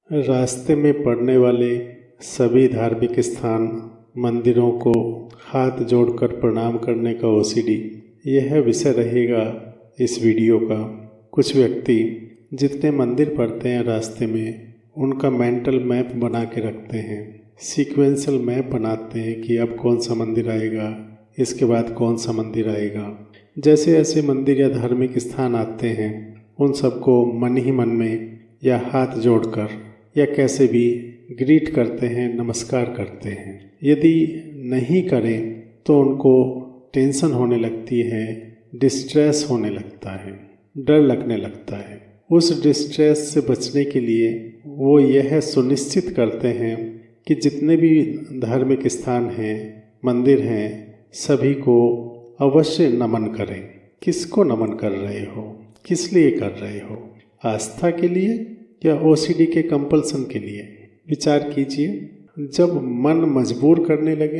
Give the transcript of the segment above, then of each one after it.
रास्ते में पड़ने वाले सभी धार्मिक स्थान, मंदिरों को हाथ जोड़कर प्रणाम करने का ओसीडी, यह विषय रहेगा इस वीडियो का। कुछ व्यक्ति जितने मंदिर पड़ते हैं रास्ते में, उनका मेंटल मैप बना के रखते हैं, सीक्वेंशियल मैप बनाते हैं कि अब कौन सा मंदिर आएगा, इसके बाद कौन सा मंदिर आएगा। जैसे ऐसे मंदिर या धार्मिक स्थान आते हैं, उन सबको मन ही मन में या हाथ जोड़कर या कैसे भी ग्रीट करते हैं, नमस्कार करते हैं। यदि नहीं करें तो उनको टेंशन होने लगती है, डिस्ट्रेस होने लगता है, डर लगने लगता है। उस डिस्ट्रेस से बचने के लिए वो यह सुनिश्चित करते हैं कि जितने भी धार्मिक स्थान हैं, मंदिर हैं, सभी को अवश्य नमन करें। किसको नमन कर रहे हो, किस लिए कर रहे हो? आस्था के लिए या ओसीडी के कंपल्सन के लिए? विचार कीजिए। जब मन मजबूर करने लगे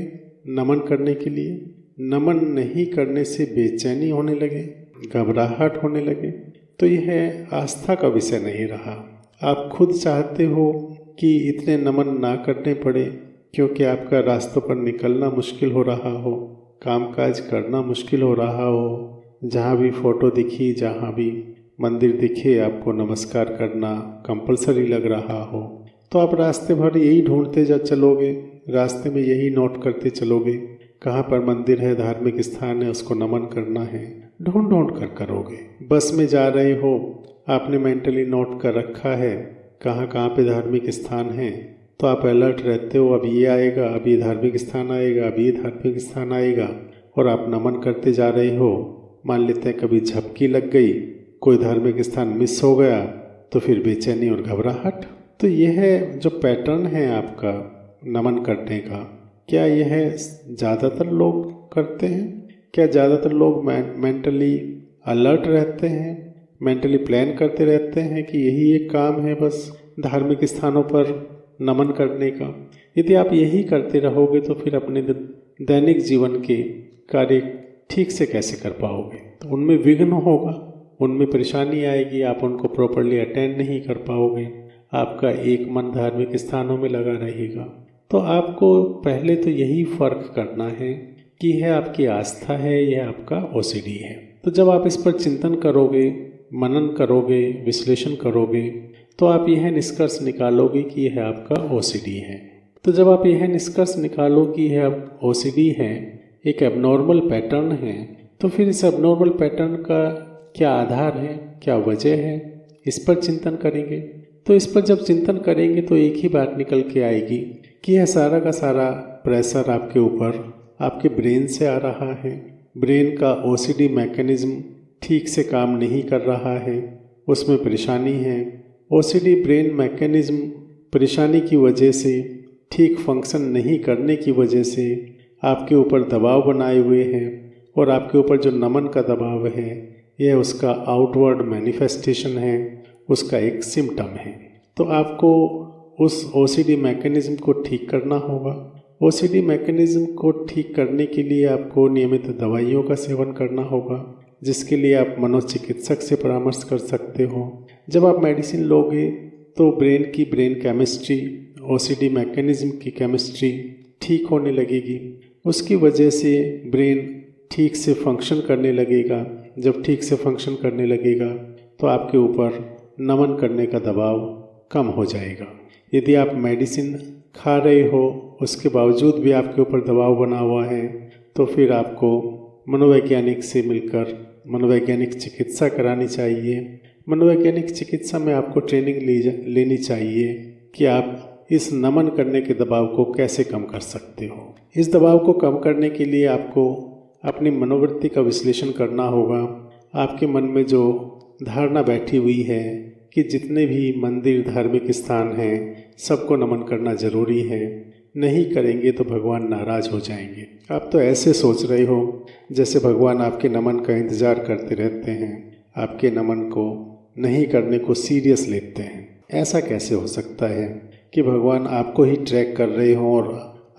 नमन करने के लिए, नमन नहीं करने से बेचैनी होने लगे, घबराहट होने लगे, तो यह आस्था का विषय नहीं रहा। आप खुद चाहते हो कि इतने नमन ना करने पड़े, क्योंकि आपका रास्तों पर निकलना मुश्किल हो रहा हो, कामकाज करना मुश्किल हो रहा हो, जहाँ भी फ़ोटो दिखी, जहाँ भी मंदिर दिखे, आपको नमस्कार करना कंपलसरी लग रहा हो, तो आप रास्ते भर यही ढूंढते जा चलोगे, रास्ते में यही नोट करते चलोगे, कहाँ पर मंदिर है, धार्मिक स्थान है, उसको नमन करना है, ढूंढ ढूंढ कर करोगे। बस में जा रहे हो, आपने मेंटली नोट कर रखा है कहाँ कहाँ पे धार्मिक स्थान है, तो आप अलर्ट रहते हो, अब ये आएगा, अब ये धार्मिक स्थान आएगा, अब ये धार्मिक स्थान आएगा, और आप नमन करते जा रहे हो। मान लेते हैं कभी झपकी लग गई, कोई धार्मिक स्थान मिस हो गया, तो फिर बेचैनी और घबराहट। तो यह जो पैटर्न है आपका नमन करने का, क्या यह ज़्यादातर लोग करते हैं? क्या ज़्यादातर लोग मेंटली अलर्ट रहते हैं, मेंटली प्लान करते रहते हैं कि यही एक काम है बस धार्मिक स्थानों पर नमन करने का? यदि आप यही करते रहोगे तो फिर अपने दैनिक जीवन के कार्य ठीक से कैसे कर पाओगे? तो उनमें विघ्न होगा, उनमें परेशानी आएगी, आप उनको प्रॉपरली अटेंड नहीं कर पाओगे, आपका एक मन धार्मिक स्थानों में लगा रहेगा। तो आपको पहले तो यही फ़र्क करना है कि यह आपकी आस्था है, यह आपका ओसीडी है। तो जब आप इस पर चिंतन करोगे, मनन करोगे, विश्लेषण करोगे, तो आप यह निष्कर्ष निकालोगे कि यह आपका ओसीडी है। तो जब आप यह निष्कर्ष निकालो कि यह ओसीडी है, एक एबनॉर्मल पैटर्न है, तो फिर इस एबनॉर्मल पैटर्न का क्या आधार है, क्या वजह है, इस पर चिंतन करेंगे। तो इस पर जब चिंतन करेंगे तो एक ही बात निकल के आएगी कि यह सारा का सारा प्रेशर आपके ऊपर, आपके ब्रेन से आ रहा है। ब्रेन का ओसीडी मैकेनिज्म ठीक से काम नहीं कर रहा है, उसमें परेशानी है। ओसीडी ब्रेन मैकेनिज्म परेशानी की वजह से, ठीक फंक्शन नहीं करने की वजह से आपके ऊपर दबाव बनाए हुए हैं, और आपके ऊपर जो नमन का दबाव है, यह उसका आउटवर्ड मैनिफेस्टेशन है, उसका एक सिम्टम है। तो आपको उस ओसीडी मैकेनिज्म को ठीक करना होगा। ओसीडी मैकेनिज्म को ठीक करने के लिए आपको नियमित दवाइयों का सेवन करना होगा, जिसके लिए आप मनोचिकित्सक से परामर्श कर सकते हो। जब आप मेडिसिन लोगे तो ब्रेन की ब्रेन केमिस्ट्री, ओसीडी मैकेनिज्म की केमिस्ट्री ठीक होने लगेगी, उसकी वजह से ब्रेन ठीक से फंक्शन करने लगेगा। जब ठीक से फंक्शन करने लगेगा तो आपके ऊपर नमन करने का दबाव कम हो जाएगा। यदि आप मेडिसिन खा रहे हो, उसके बावजूद भी आपके ऊपर दबाव बना हुआ है, तो फिर आपको मनोवैज्ञानिक से मिलकर मनोवैज्ञानिक चिकित्सा करानी चाहिए। मनोवैज्ञानिक चिकित्सा में आपको ट्रेनिंग लेनी चाहिए कि आप इस नमन करने के दबाव को कैसे कम कर सकते हो। इस दबाव को कम करने के लिए आपको अपनी मनोवृत्ति का विश्लेषण करना होगा। आपके मन में जो धारणा बैठी हुई है कि जितने भी मंदिर, धार्मिक स्थान हैं, सबको नमन करना ज़रूरी है, नहीं करेंगे तो भगवान नाराज़ हो जाएंगे। आप तो ऐसे सोच रहे हो जैसे भगवान आपके नमन का इंतज़ार करते रहते हैं, आपके नमन को नहीं करने को सीरियस लेते हैं। ऐसा कैसे हो सकता है कि भगवान आपको ही ट्रैक कर रहे हों और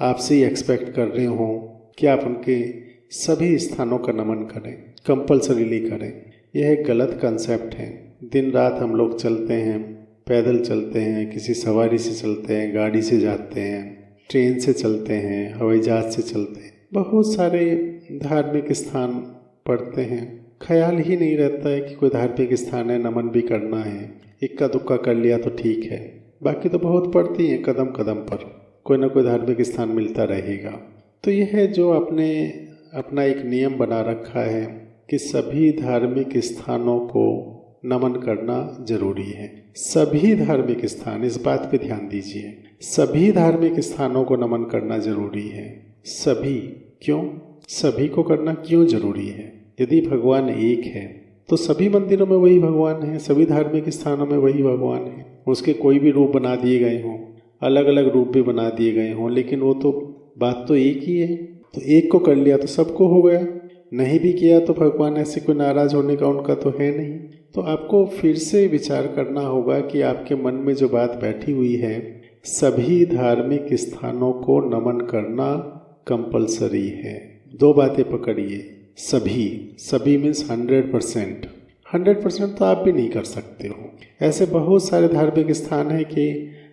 आपसे ही एक्सपेक्ट कर रहे हों कि आप उनके सभी स्थानों का नमन करें, कंपल्सरीली करें? यह एक गलत कंसेप्ट है। दिन रात हम लोग चलते हैं, पैदल चलते हैं, किसी सवारी से चलते हैं, गाड़ी से जाते हैं, ट्रेन से चलते हैं, हवाई जहाज से चलते हैं, बहुत सारे धार्मिक स्थान पड़ते हैं। ख्याल ही नहीं रहता है कि कोई धार्मिक स्थान है, नमन भी करना है। इक्का दुक्का कर लिया तो ठीक है, बाकी तो बहुत पड़ती हैं। कदम कदम पर कोई ना कोई धार्मिक स्थान मिलता रहेगा। तो यह है जो आपने अपना एक नियम बना रखा है कि सभी धार्मिक स्थानों को नमन करना जरूरी है। सभी धार्मिक स्थान, इस बात पे ध्यान दीजिए, सभी धार्मिक स्थानों को नमन करना जरूरी है। सभी, क्यों? सभी को करना क्यों जरूरी है? यदि भगवान एक है तो सभी मंदिरों में वही भगवान है, सभी धार्मिक स्थानों में वही भगवान है। उसके कोई भी रूप बना दिए गए हों, अलग अलग रूप भी बना दिए गए हों, लेकिन वो तो बात तो एक ही है। तो एक को कर लिया तो सबको हो गया, नहीं भी किया तो भगवान ऐसे कोई नाराज होने का उनका तो है नहीं। तो आपको फिर से विचार करना होगा कि आपके मन में जो बात बैठी हुई है, सभी धार्मिक स्थानों को नमन करना कंपलसरी है। दो बातें पकड़िए, सभी मीन्स 100%। 100% तो आप भी नहीं कर सकते हो। ऐसे बहुत सारे धार्मिक स्थान हैं कि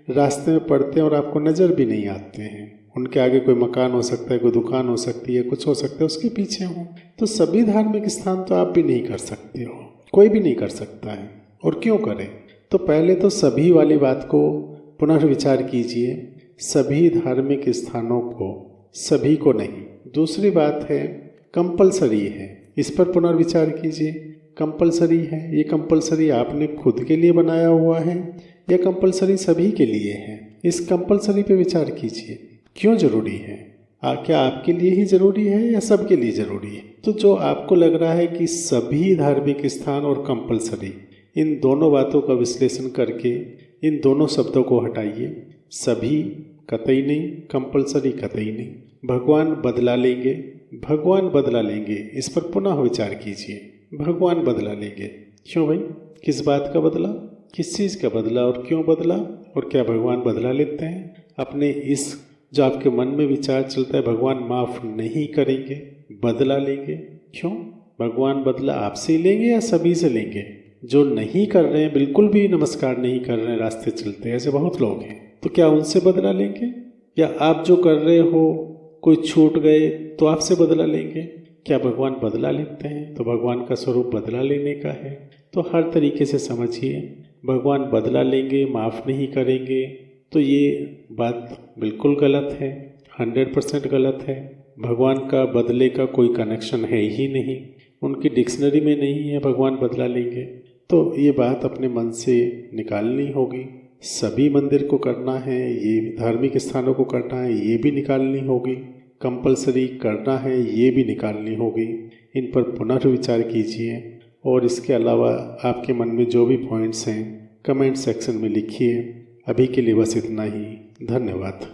रास्ते में पड़ते हैं और आपको नज़र भी नहीं आते हैं। उनके आगे कोई मकान हो सकता है, कोई दुकान हो सकती है, कुछ हो सकता है, उसके पीछे हो। तो सभी धार्मिक स्थान तो आप भी नहीं कर सकते हो, कोई भी नहीं कर सकता है। और क्यों करें? तो पहले तो सभी वाली बात को पुनर्विचार कीजिए, सभी धार्मिक स्थानों को, सभी को नहीं। दूसरी बात है कंपलसरी है, इस पर पुनर्विचार कीजिए। कंपलसरी है, ये कंपलसरी आपने खुद के लिए बनाया हुआ है या कंपलसरी सभी के लिए है? इस कंपलसरी पे विचार कीजिए, क्यों जरूरी है? क्या आपके लिए ही जरूरी है या सबके लिए जरूरी है? तो जो आपको लग रहा है कि सभी धार्मिक स्थान और कंपलसरी, इन दोनों बातों का विश्लेषण करके इन दोनों शब्दों को हटाइए। सभी कतई नहीं, कंपलसरी कतई नहीं। भगवान बदला लेंगे, भगवान बदला लेंगे, इस पर पुनः विचार कीजिए। भगवान बदला लेंगे, क्यों भाई? किस बात का बदला, किस चीज़ का बदला और क्यों बदला? और क्या भगवान बदला लेते हैं? अपने इस जो आपके मन में विचार चलता है भगवान माफ़ नहीं करेंगे, बदला लेंगे, क्यों? भगवान बदला आपसे ही लेंगे या सभी से लेंगे? जो नहीं कर रहे हैं, बिल्कुल भी नमस्कार नहीं कर रहे हैं, रास्ते चलते हैं, ऐसे बहुत लोग हैं, तो क्या उनसे बदला लेंगे? या आप जो कर रहे हो, कोई छूट गए तो आपसे बदला लेंगे? क्या भगवान बदला लेते हैं? तो भगवान का स्वरूप बदला लेने का है। तो हर तरीके से समझिए, भगवान बदला लेंगे, माफ़ नहीं करेंगे, तो ये बात बिल्कुल गलत है, 100% गलत है। भगवान का बदले का कोई कनेक्शन है ही नहीं, उनकी डिक्शनरी में नहीं है भगवान बदला लेंगे। तो ये बात अपने मन से निकालनी होगी। सभी मंदिर को करना है, ये धार्मिक स्थानों को करना है, ये भी निकालनी होगी। कंपलसरी करना है, ये भी निकालनी होगी। इन पर पुनर्विचार कीजिए और इसके अलावा आपके मन में जो भी पॉइंट्स हैं कमेंट सेक्शन में लिखिए। अभी के लिए बस इतना ही। धन्यवाद।